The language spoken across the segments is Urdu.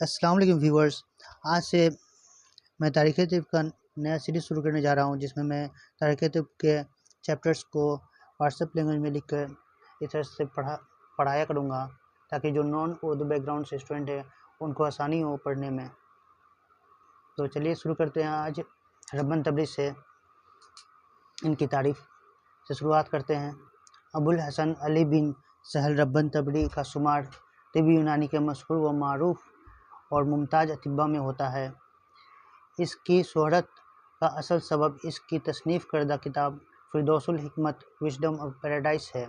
السلام علیکم ویورز، آج سے میں تاریخ طب کا نیا سیریز شروع کرنے جا رہا ہوں، جس میں میں تاریخ طب کے چیپٹرز کو واٹس ایپ لینگویج میں لکھ کر اس طرح سے پڑھایا کروں گا تاکہ جو نان اردو بیک گراؤنڈ سے اسٹوڈنٹ ہے ان کو آسانی ہو پڑھنے میں۔ تو چلیے شروع کرتے ہیں۔ آج ربن تبریز سے ان کی تعریف سے شروعات کرتے ہیں۔ ابوالحسن علی بن سہل ربن تبری کا شمار طبی یونانی کے مشہور و معروف اور ممتاز اطباء میں ہوتا ہے۔ اس کی شہرت کا اصل سبب اس کی تصنیف کردہ کتاب فردوس الحکمت وژڈم آف پیراڈائز ہے۔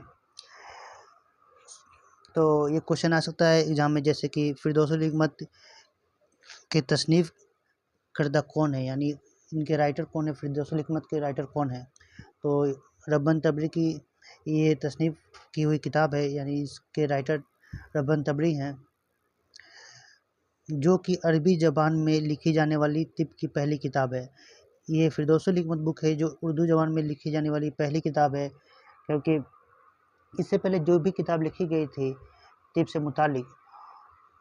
تو یہ کوشچن آ سکتا ہے ایگزام میں، جیسے کہ فردوس الحکمت کے تصنیف کردہ کون ہے، یعنی ان کے رائٹر کون ہے، فردوس الحکمت کے رائٹر کون ہے۔ تو ربن تبری کی یہ تصنیف کی ہوئی کتاب ہے، یعنی اس کے رائٹر ربن تبری ہیں، جو کہ عربی زبان میں لکھی جانے والی طب کی پہلی کتاب ہے۔ یہ فردوس الحکمت بک ہے جو اردو زبان میں لکھی جانے والی پہلی کتاب ہے، کیونکہ اس سے پہلے جو بھی کتاب لکھی گئی تھی طب سے متعلق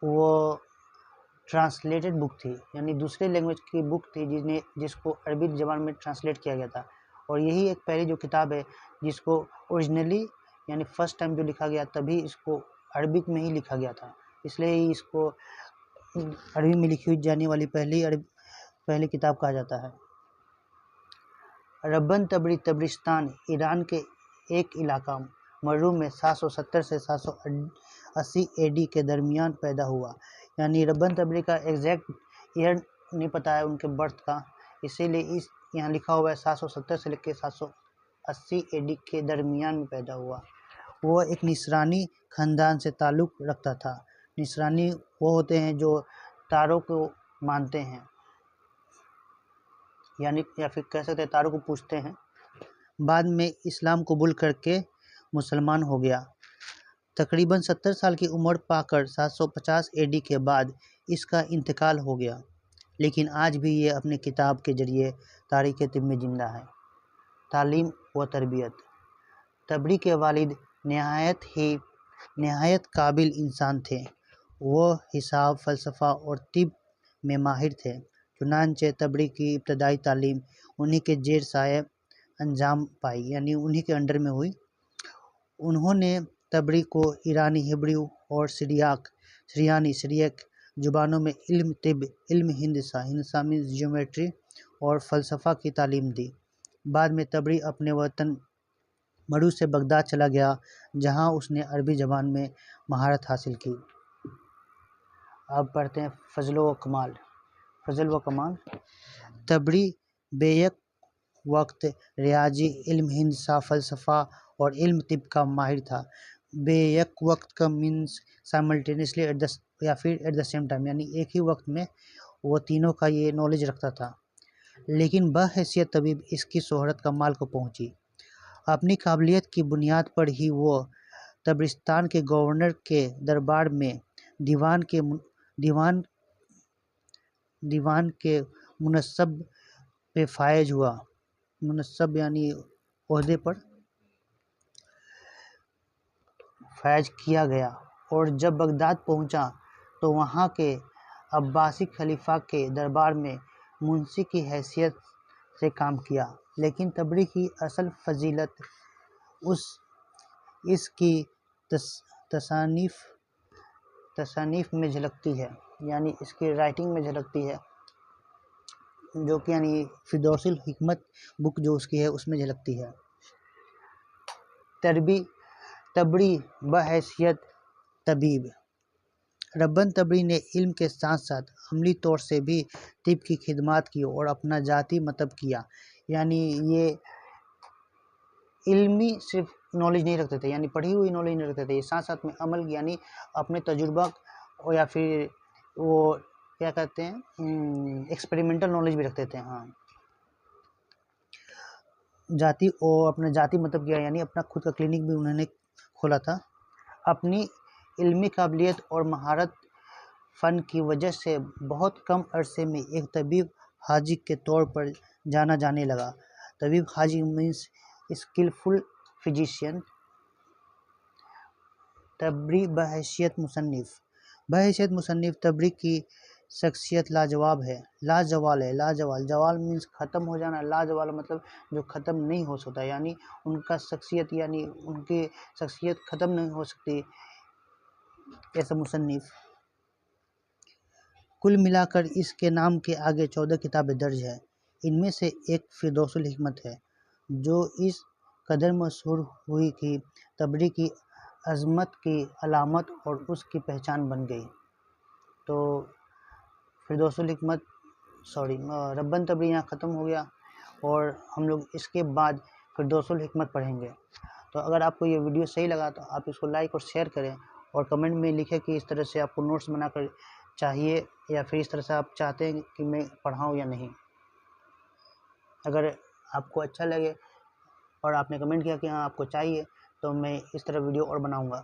وہ ٹرانسلیٹڈ بک تھی، یعنی دوسرے لینگویج کی بک تھی جس کو عربی زبان میں ٹرانسلیٹ کیا گیا تھا، اور یہی ایک پہلی جو کتاب ہے جس کو اوریجنلی یعنی فرسٹ ٹائم جو لکھا گیا تبھی اس کو عربک میں ہی لکھا گیا تھا، اس لیے ہی اس کو عربی میں لکھی جانے والی پہلی کتاب کہا جاتا ہے۔ ربن تبری تبرستان ایران کے ایک علاقہ مرو میں 770 سے 780 اے ڈی کے درمیان پیدا ہوا، یعنی ربن تبری کا ایگزیکٹ ایئر نہیں پتہ ہے ان کے برتھ کا، اسی لیے یہاں لکھا ہوا ہے 770 سے لے کے 780 اے ڈی کے درمیان میں پیدا ہوا۔ وہ ایک نصرانی خاندان سے تعلق رکھتا تھا۔ نصرانی وہ ہوتے ہیں جو تاروں کو مانتے ہیں، یعنی یا پھر کہہ سکتے ہیں تاروں کو پوجتے ہیں۔ بعد میں اسلام قبول کر کے مسلمان ہو گیا۔ تقریباً 70 سال کی عمر پا کر 750 اے ڈی کے بعد اس کا انتقال ہو گیا، لیکن آج بھی یہ اپنی کتاب کے ذریعے تاریخ طب میں زندہ ہے۔ تعلیم و تربیت۔ تبری کے والد نہایت قابل انسان تھے۔ وہ حساب، فلسفہ اور طب میں ماہر تھے، چنانچہ تبری کی ابتدائی تعلیم انہی کے زیر سایہ انجام پائی، یعنی انہی کے انڈر میں ہوئی۔ انہوں نے تبری کو ایرانی ہبریو اور سریاک زبانوں میں علم طب، علم ہندسہ میں جیومیٹری اور فلسفہ کی تعلیم دی۔ بعد میں تبری اپنے وطن مرو سے بغداد چلا گیا، جہاں اس نے عربی زبان میں مہارت حاصل کی۔ اب پڑھتے ہیں فضل و کمال۔ تبری بیک وقت ریاضی، علم ہندسہ، فلسفہ اور علم طب کا ماہر تھا۔ بیک وقت کا مینس سائملٹینیسلی یا پھر ایٹ دا سیم ٹائم، یعنی ایک ہی وقت میں وہ تینوں کا یہ نالج رکھتا تھا۔ لیکن بحیثیت طبیب اس کی شہرت کمال کو پہنچی۔ اپنی قابلیت کی بنیاد پر ہی وہ تبرستان کے گورنر کے دربار میں دیوان کے منصب پہ فائز ہوا۔ منصب یعنی عہدے پر فائز کیا گیا، اور جب بغداد پہنچا تو وہاں کے عباسی خلیفہ کے دربار میں منشی کی حیثیت سے کام کیا۔ لیکن تبری کی اصل فضیلت اس کی تصانیف میں جھلکتی ہے، یعنی اس کی رائٹنگ میں جھلکتی ہے، جو کہ یعنی فردوس الحکمت بک جو اس کی ہے اس میں جھلکتی ہے۔ تبری بحیثیت طبیب۔ ربن تبری نے علم کے ساتھ ساتھ عملی طور سے بھی طب کی خدمات کی اور اپنا ذاتی مطب کیا، یعنی یہ علمی صرف نالج نہیں رکھتے تھے، یعنی پڑھی ہوئی نالج نہیں رکھتے تھے، یہ ساتھ ساتھ میں عمل یعنی اپنے تجربہ یا پھر وہ کیا کہتے ہیں ایکسپیریمنٹل نالج بھی رکھتے تھے۔ ہاں، اپنا ذاتی مطلب کیا، یعنی اپنا خود کا کلینک بھی انہوں نے کھولا تھا۔ اپنی علمی قابلیت اور مہارت فن کی وجہ سے بہت کم عرصے میں ایک طبیب حاجی کے طور پر جانا جانے لگا۔ طبیب حاجی مینس اسکلفل فزیشین۔ تبری بحیثیت مصنف۔ بحیثیت مصنف تبری کی شخصیت لاجواب ہے، لاجوال ہے، لاجوال، جوال مینس ختم ہو جانا، لاجوال مطلب جو ختم نہیں ہو سکتا، یعنی ان کا شخصیت، یعنی ان کی شخصیت ختم نہیں ہو سکتی، ایسا مصنف۔ کل ملا کر اس کے نام کے آگے 14 کتابیں درج ہیں، ان میں سے ایک فردوس الحکمت ہے، جو اس قدر مشہور ہوئی کہ تبری کی عظمت کی علامت اور اس کی پہچان بن گئی۔ تو فردوس الحکمت ربن تبری یہاں ختم ہو گیا، اور ہم لوگ اس کے بعد فردوس الحکمت پڑھیں گے۔ تو اگر آپ کو یہ ویڈیو صحیح لگا تو آپ اس کو لائک اور شیئر کریں، اور کمنٹ میں لکھیں کہ اس طرح سے آپ کو نوٹس بنا کر چاہیے، یا پھر اس طرح سے آپ چاہتے ہیں کہ میں پڑھاؤں یا نہیں۔ اگر آپ کو اچھا لگے اور آپ نے کمنٹ کیا کہ ہاں آپ کو چاہیے، تو میں اس طرح ویڈیو اور بناؤں گا۔